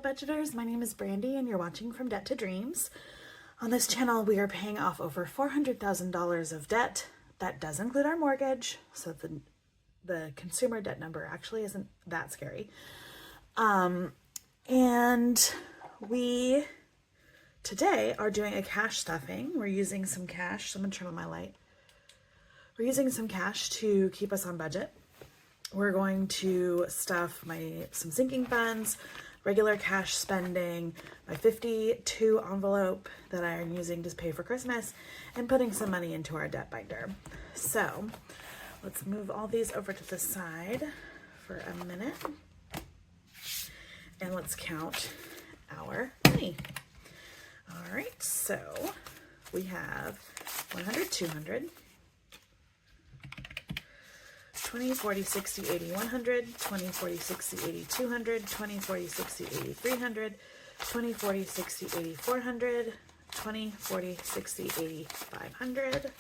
budgeters. My name is Brandy and you're watching From Debt to Dreams. On this channel, we are paying off over $400,000 of debt. That does include our mortgage, so the consumer debt number actually isn't that scary. And we today are doing a cash stuffing. We're using some cash. So I'm gonna turn on my light. We're using some cash to keep us on budget. We're going to stuff some sinking funds, regular cash spending, my 52 envelope that I am using to pay for Christmas, and putting some money into our debt binder. So let's move all these over to the side for a minute. And let's count our money. All right, so we have 100, 200, 20, 40, 60, 80, 100, 20, 40, 60, 80, 200, 20, 40, 60, 80, 300, 20, 40, 60, 80, 400, 20, 40, 60, 80, 500,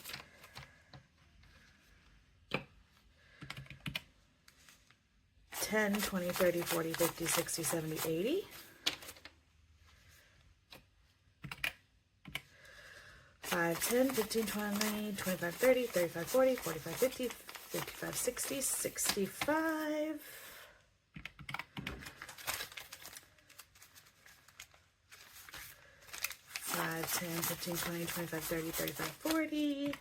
10, 20, 30, 40, 50, 60, 70, 80, 5, 10, 15, 20, 25, 30, 35, 40, 45, 50, 55, 60, 65, 5, 10, 15, 20, 25, 30, 35, 40,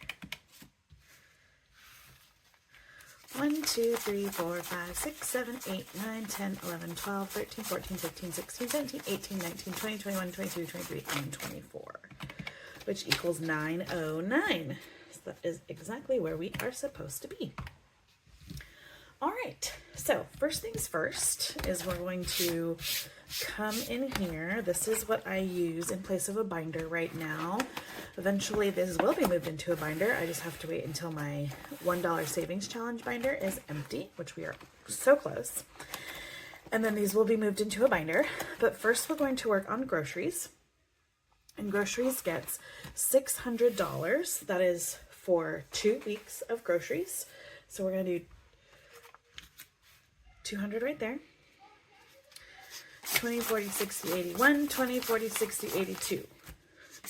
1, 2, 3, 4, 5, 6, 7, 8, 9, 10, 11, 12, 13, 14, 15, 16, 17, 18, 19, 20, 21, 22, 23, and 24, which equals 909. So that is exactly where we are supposed to be. All right, so first things first is we're going to come in here. This is what I use in place of a binder right now. Eventually this will be moved into a binder. I just have to wait until my $1 savings challenge binder is empty, which we are so close. And then these will be moved into a binder. But first we're going to work on groceries. And groceries gets $600. That is for 2 weeks of groceries. So we're going to do 200 right there. 20, 40, 60, 81, 20, 40, 60, 82.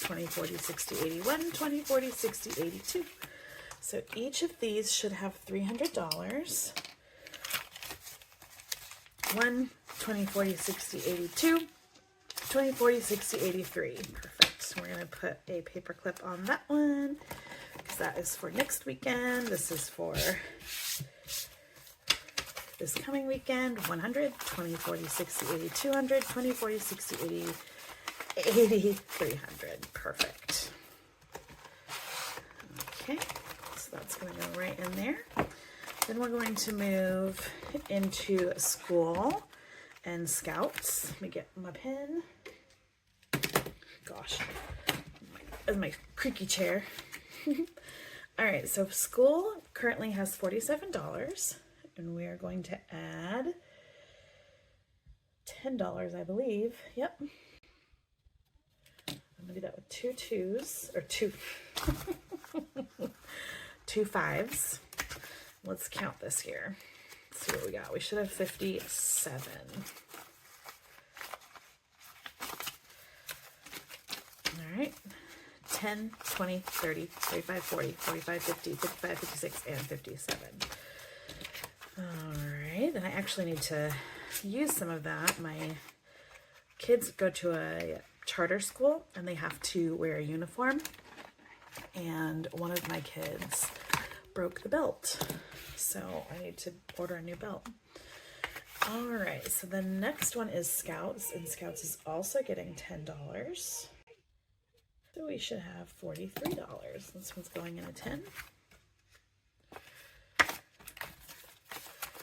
20, 40, 60, 81, 20, 40, 60, 82. So each of these should have $300. 1, 20, 40, 60, 82. 20, 40, 60, 83. Perfect. So we're going to put a paper clip on that one because that is for next weekend. This is for this coming weekend. 100, 20, 40, 60, 80, 200, 20, 40, 60, 80, 80, 300. Perfect. Okay, so that's going to go right in there. Then we're going to move into school and scouts. Let me get my pen. Gosh, that's my creaky chair. All right, so school currently has $47, and we are going to add $10, I believe. Yep. I'm gonna do that with 2 2s, or two 2 5s. Let's count this here. Let's see what we got. We should have 57. All right. 10, 20, 30, 35, 40, 45, 50, 55, 56, and 57. All right. And I actually need to use some of that. My kids go to a charter school and they have to wear a uniform. And one of my kids broke the belt. So I need to order a new belt. All right, so the next one is Scouts, and Scouts is also getting $10. So we should have $43. This one's going in a 10.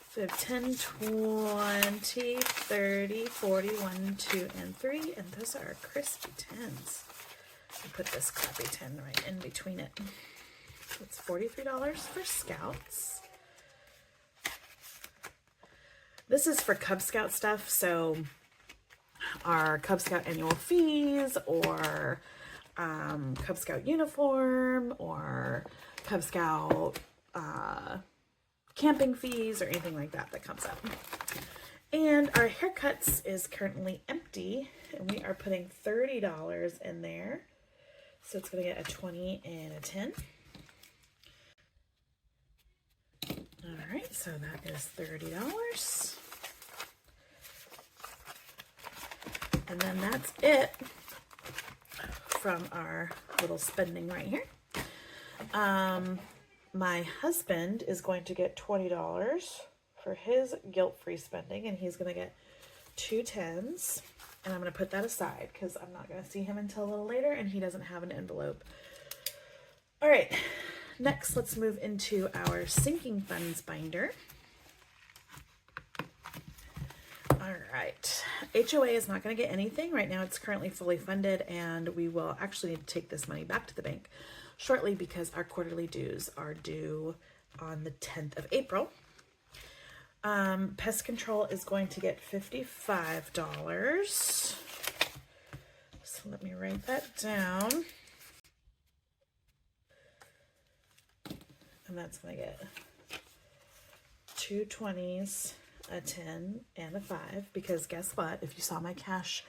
So we have 10, 20, 30, 40, 1, 2, and 3, and those are our crispy 10s. I'll put this crappy 10 right in between it. So it's $43 for Scouts. This is for Cub Scout stuff, so our Cub Scout annual fees, or Cub Scout uniform, or Cub Scout camping fees, or anything like that that comes up. And our haircuts is currently empty, and we are putting $30 in there. So it's going to get a 20 and a 10. All right, so that is $30. And then that's it from our little spending right here. My husband is going to get $20 for his guilt-free spending, and he's going to get 2 10s. And I'm going to put that aside because I'm not going to see him until a little later, and he doesn't have an envelope. All right, next let's move into our sinking funds binder. All right, HOA is not going to get anything. Right now it's currently fully funded, and we will actually need to take this money back to the bank shortly because our quarterly dues are due on the 10th of April. Pest control is going to get $55. So let me write that down. And that's going to get 2 20s, a 10, and a 5. Because guess what? If you saw my cash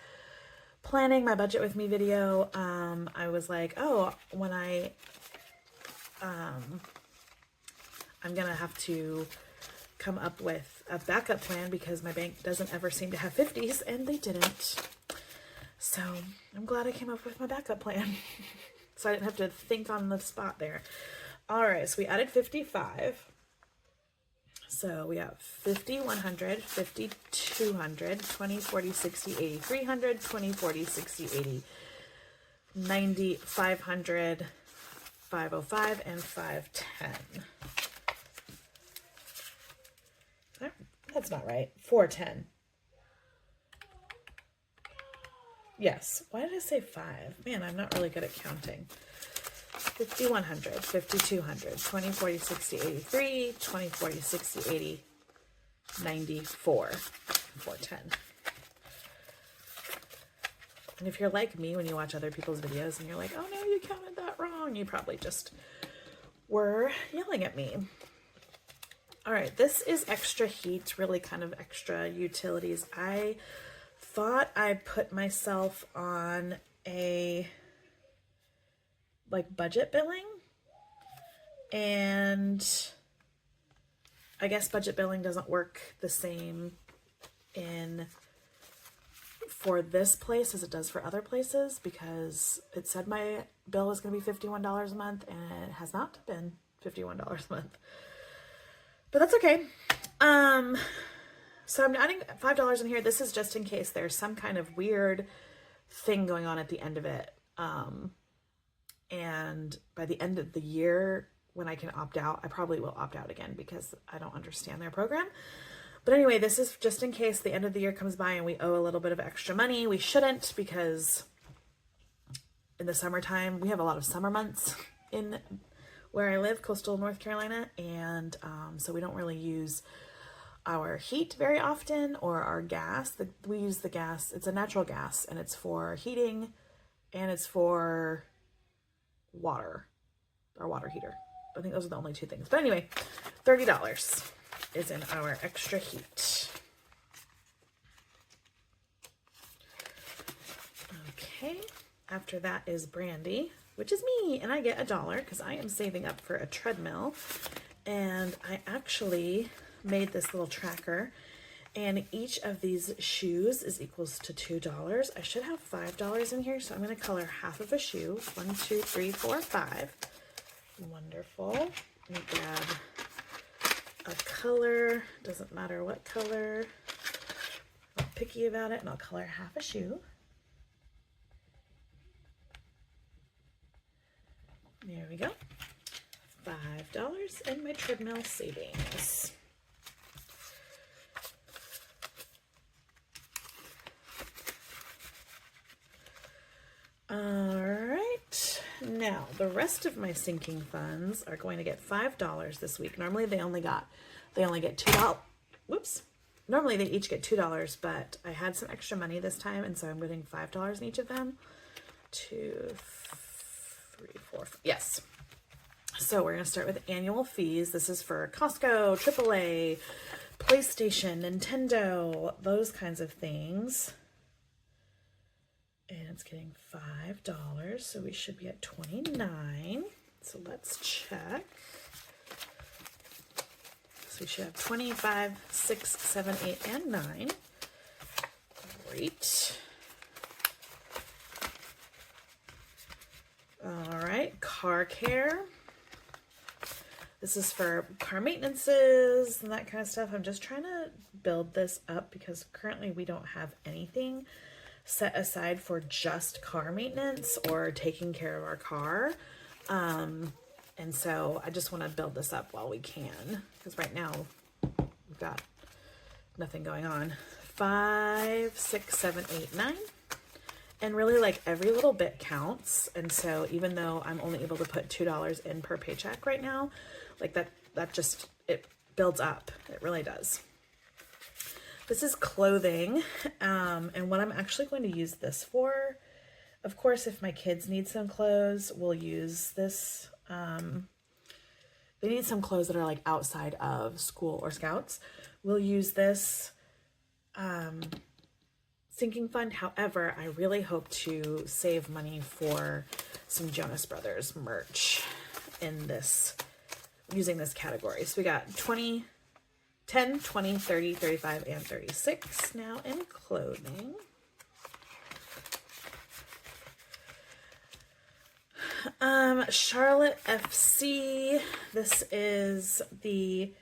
planning, my budget with me video, I was like, oh, when I'm going to have to come up with a backup plan because my bank doesn't ever seem to have 50s, and they didn't. So I'm glad I came up with my backup plan. So I didn't have to think on the spot there. All right, so we added 55. So we have 50, 100, 50, 200, 20, 40, 60, 80, 300, 20, 40, 60, 80, 90, 500, 505, and 510. That's not right. 410. Yes. Why did I say 5? Man, I'm not really good at counting. 50, 100, 50, 200, 20, 40, 60, 83, 20, 40, 60, 80, 94, 410. And if you're like me, when you watch other people's videos and you're like, oh no, you counted that wrong, you probably just were yelling at me. All right, this is extra heat, really kind of extra utilities. I thought I put myself on a budget billing, and I guess budget billing doesn't work the same for this place as it does for other places, because it said my bill was going to be $51 a month, and it has not been $51 a month. But that's okay. So I'm adding $5 in here. This is just in case there's some kind of weird thing going on at the end of it. And by the end of the year, when I can opt out, I probably will opt out again because I don't understand their program. But anyway, this is just in case the end of the year comes by and we owe a little bit of extra money. We shouldn't, because in the summertime, we have a lot of summer months in where I live, coastal North Carolina, and so we don't really use our heat very often, or our gas. We use the gas, it's a natural gas, and it's for heating, and it's for water, our water heater. I think those are the only 2 things. But anyway, $30 is in our extra heat. Okay, after that is Brandy, which is me, and I get $1 because I am saving up for a treadmill. And I actually made this little tracker, and each of these shoes is equals to $2. I should have $5 in here, so I'm going to color half of a shoe. 1, 2, 3, 4, 5. Wonderful. Let me grab a color. Doesn't matter what color. I'm not picky about it, and I'll color half a shoe. There we go. $5 in my treadmill savings. All right. Now, the rest of my sinking funds are going to get $5 this week. Normally they only get $2. Whoops. Normally they each get $2, but I had some extra money this time, and so I'm getting $5 in each of them. 2, 3, 4, 5. Yes. So we're going to start with annual fees. This is for Costco, AAA, PlayStation, Nintendo, those kinds of things. And it's getting $5, so we should be at $29. So let's check. So we should have 25, 6, 7, 8, and 9. Great. All right, car care. This is for car maintenances and that kind of stuff. I'm just trying to build this up because currently we don't have anything set aside for just car maintenance or taking care of our car. And so I just want to build this up while we can, because right now we've got nothing going on. 5, 6, 7, 8, 9. And really, like, every little bit counts. And so even though I'm only able to put $2 in per paycheck right now, like that just, it builds up. It really does. This is clothing. And what I'm actually going to use this for, of course, if my kids need some clothes, we'll use this. They need some clothes that are like outside of school or scouts. We'll use this sinking fund. However, I really hope to save money for some Jonas Brothers merch in this, using this category. So we got 20, 10, 20, 30, 35, and 36 now in clothing. Charlotte FC. This is the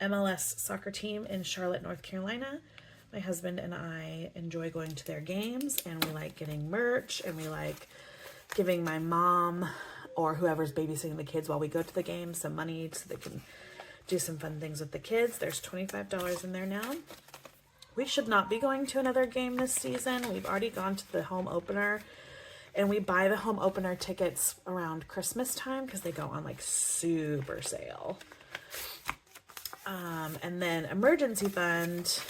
MLS soccer team in Charlotte, North Carolina. My husband and I enjoy going to their games, and we like getting merch, and we like giving my mom or whoever's babysitting the kids while we go to the game some money so they can do some fun things with the kids. There's $25 in there now. We should not be going to another game this season. We've already gone to the home opener, and we buy the home opener tickets around Christmas time because they go on like super sale. And then emergency fund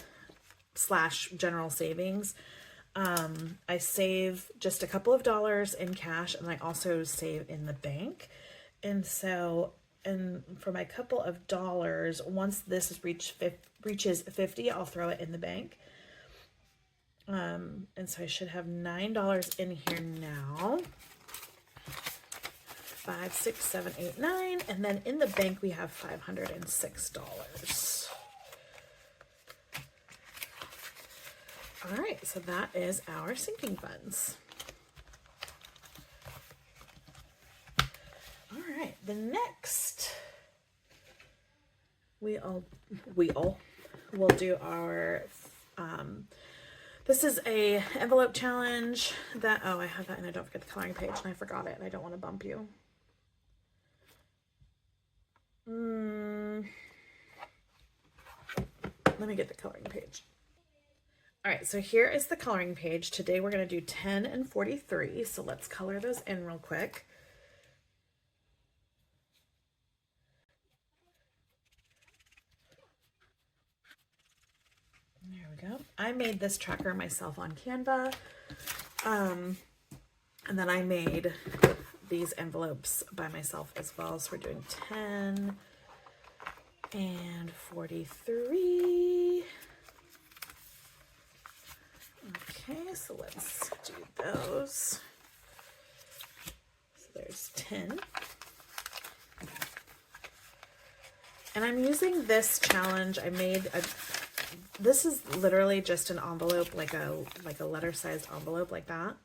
/ general savings. I save just a couple of dollars in cash, and I also save in the bank. And so, and for my couple of dollars, once this is reaches 50, I'll throw it in the bank. And so I should have $9 in here now. 5, 6, 7, 8, 9. And then in the bank, we have $506. All right, so that is our sinking funds. All right, the next we'll do our this is a envelope challenge that, oh, I have that, and I don't forget the coloring page, and I forgot it, and I don't want to bump you. Let me get the coloring page. All right, so here is the coloring page. Today we're going to do 10 and 43, so let's color those in real quick. There we go. I made this tracker myself on Canva, and then I made these envelopes by myself as well. So we're doing 10 and 43. Okay, so let's do those. So there's 10. And I'm using this challenge. This is literally just an envelope, like a letter-sized envelope like that.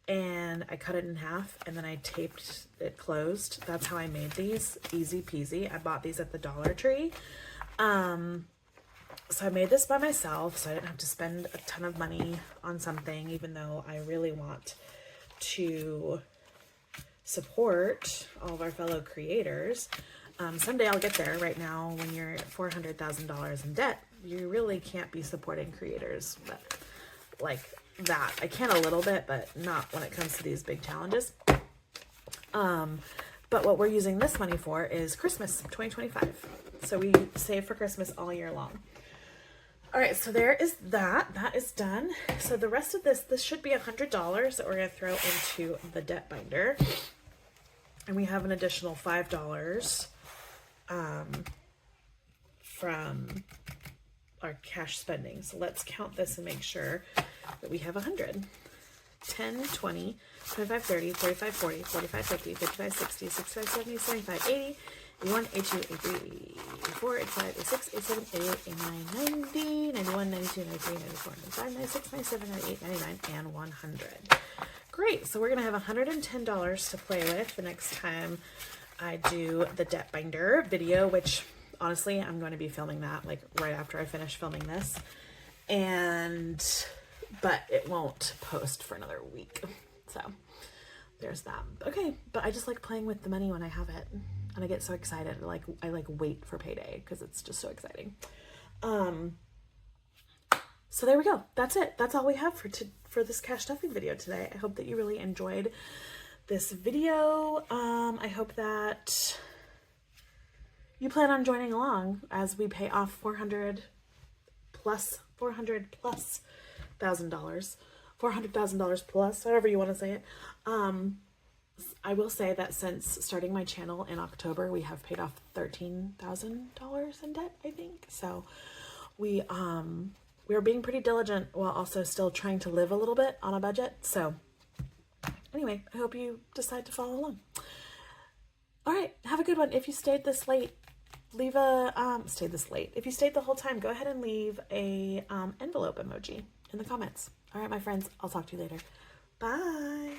And I cut it in half, and then I taped it closed. That's how I made these. Easy peasy. I bought these at the Dollar Tree. So I made this by myself, so I didn't have to spend a ton of money on something, even though I really want to support all of our fellow creators. Someday I'll get there. Right now, when you're at $400,000 in debt, you really can't be supporting creators like that. I can a little bit, but not when it comes to these big challenges. But what we're using this money for is Christmas 2025. So we save for Christmas all year long. All right, so there is that. That is done. So the rest of this should be $100 that we're going to throw into the debt binder. And we have an additional $5 from our cash spending. So let's count this and make sure that we have 100. 10, 20, 25, 30, 45, 40, 45, 50, 55, 60, 65, 70, 75, 80, 81, 82, 83, 84, 85, 86, 87, 88, 89, 90, 91, 92, 93, 94, 95, 96, 97, 98, 99, and 100. Great, so we're going to have $110 to play with the next time I do the debt binder video, which honestly, I'm going to be filming that like right after I finish filming this. But it won't post for another week. So there's that. Okay, but I just like playing with the money when I have it. And I get so excited. I wait for payday because it's just so exciting. So there we go. That's it. That's all we have for this cash stuffing video today. I hope that you really enjoyed this video. I hope that you plan on joining along as we pay off $400 plus $400,000 plus, however you want to say it. I will say that since starting my channel in October, we have paid off $13,000 in debt, I think. So we are being pretty diligent while also still trying to live a little bit on a budget. So anyway, I hope you decide to follow along. All right, have a good one. If you stayed this late, leave a if you stayed the whole time, go ahead and leave a envelope emoji in the comments. All right, my friends, I'll talk to you later. Bye.